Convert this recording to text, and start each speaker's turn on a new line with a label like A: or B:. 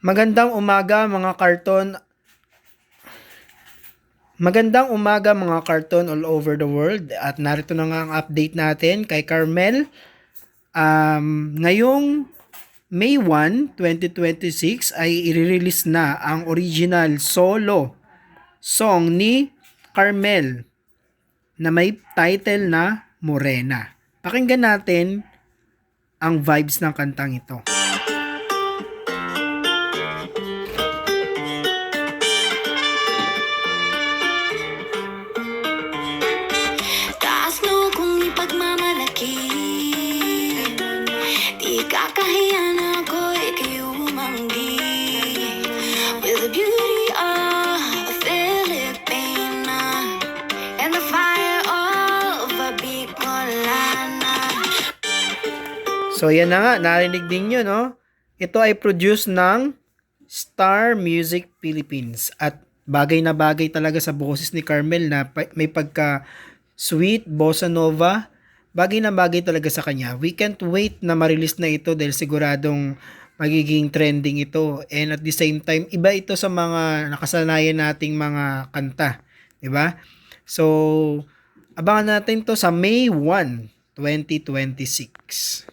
A: Magandang umaga mga karton. Magandang umaga mga karton all over the world. At narito na nga ang update natin kay Carmel. Ngayong May 1, 2026 ay i-release na ang original solo song ni Carmel na may title na Morena. Pakinggan natin ang vibes ng kantang ito.
B: Di kakahiyan ako'y kayumanggi with the beauty of a Filipina and the fire of a Bicolana.
A: So yan na nga, narinig din nyo, no? Ito ay produced ng Star Music Philippines at bagay na bagay talaga sa boses ni Carmel na may pagka sweet, bossa nova. Bagay na bagay talaga sa kanya. We can't wait na ma-release na ito dahil siguradong magiging trending ito. And at the same time, iba ito sa mga nakasanayan nating mga kanta. Diba? So, abangan natin to sa May 1, 2026.